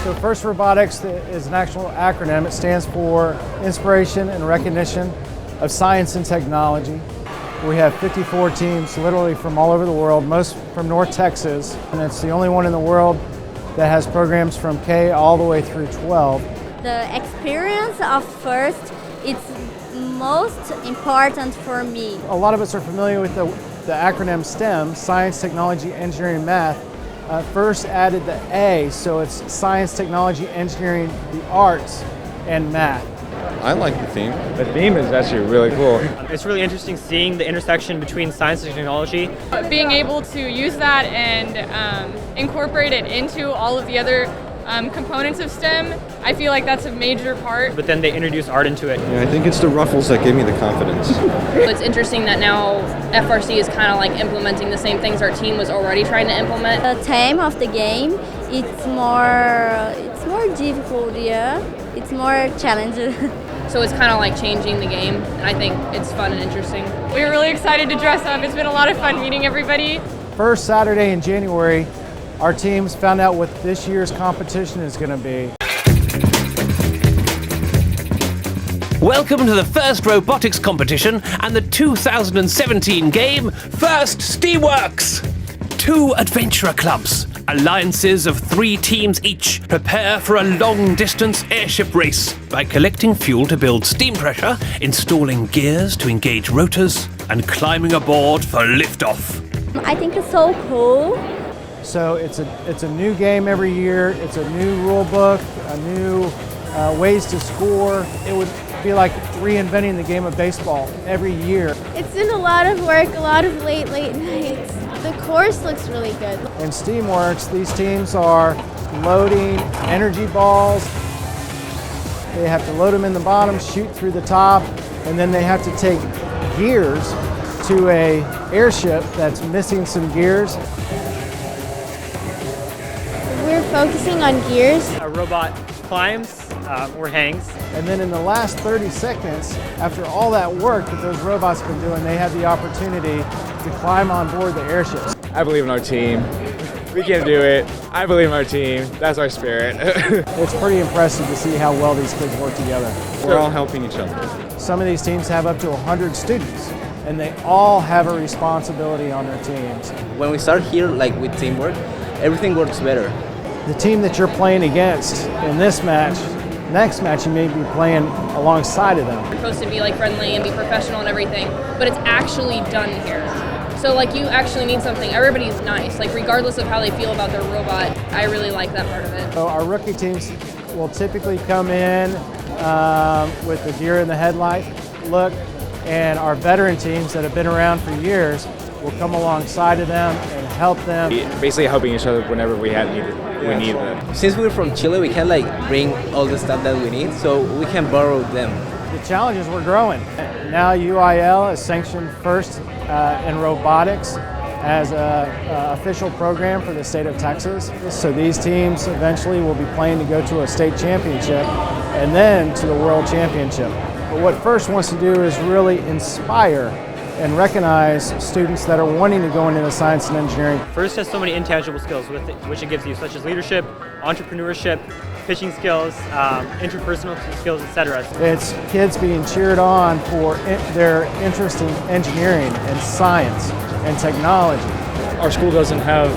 So FIRST Robotics is an actual acronym. It stands for Inspiration and Recognition of Science and Technology. We have 54 teams literally from all over the world, most from North Texas, and it's the only one in the world that has programs from K all the way through 12. The experience of FIRST is most important for me. A lot of us are familiar with the acronym STEM, Science, Technology, Engineering, Math. FIRST added the A, so it's Science, Technology, Engineering, the Arts, and Math. I like the theme. The theme is actually really cool. It's really interesting seeing the intersection between science and technology. Being able to use that and incorporate it into all of the other components of STEM, I feel like that's a major part. But then they introduce art into it. Yeah, I think it's the ruffles that give me the confidence. It's interesting that now FRC is kind of like implementing the same things our team was already trying to implement. The theme of the game, it's more difficult, yeah. It's more challenging. So it's kind of like changing the game, and I think it's fun and interesting. We were really excited to dress up. It's been a lot of fun meeting everybody. First Saturday in January, our teams found out what this year's competition is going to be. Welcome to the FIRST Robotics competition and the 2017 game, FIRST Steamworks! 2 adventurer clubs, alliances of 3 teams each, prepare for a long-distance airship race by collecting fuel to build steam pressure, installing gears to engage rotors, and climbing aboard for liftoff. I think it's so cool. So it's a new game every year. It's a new rule book, a new ways to score. It would be like reinventing the game of baseball every year. It's been a lot of work, a lot of late nights. The course looks really good. In Steamworks, these teams are loading energy balls. They have to load them in the bottom, shoot through the top, and then they have to take gears to a airship that's missing some gears. We're focusing on gears. A robot climbs or hangs. And then in the last 30 seconds, after all that work that those robots have been doing, they have the opportunity to climb on board the airships. I believe in our team. We can do it. I believe in our team. That's our spirit. It's pretty impressive to see how well these kids work together. We're all helping each other. Some of these teams have up to 100 students, and they all have a responsibility on their teams. When we start here, like with teamwork, everything works better. The team that you're playing against in this match, next match you may be playing alongside of them. We're supposed to be like friendly and be professional and everything, but it's actually done here. So like you actually need something. Everybody's nice, like regardless of how they feel about their robot. I really like that part of it. So our rookie teams will typically come in with the deer in the headlight look, and our veteran teams that have been around for years will come alongside of them and help them. Basically helping each other whenever we need them. Since we're from Chile, we can like bring all the stuff that we need, so we can borrow them. The challenge is we're growing. Now UIL has sanctioned FIRST in Robotics as an official program for the state of Texas. So these teams eventually will be playing to go to a state championship and then to the world championship. But what FIRST wants to do is really inspire and recognize students that are wanting to go into the science and engineering. FIRST has so many intangible skills with it, which it gives you, such as leadership, entrepreneurship, pitching skills, interpersonal skills, etc. It's kids being cheered on for their interest in engineering and science and technology. Our school doesn't have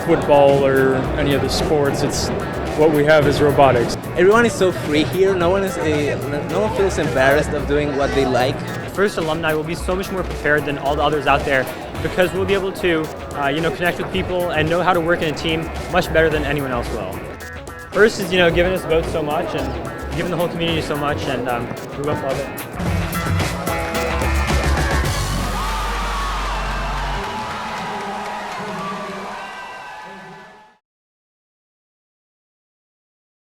football or any of the sports. It's what we have is robotics. Everyone is so free here. No one feels embarrassed of doing what they like. FIRST alumni will be so much more prepared than all the others out there because we'll be able to connect with people and know how to work in a team much better than anyone else will. FIRST is given us both so much and given the whole community so much, and we both love it.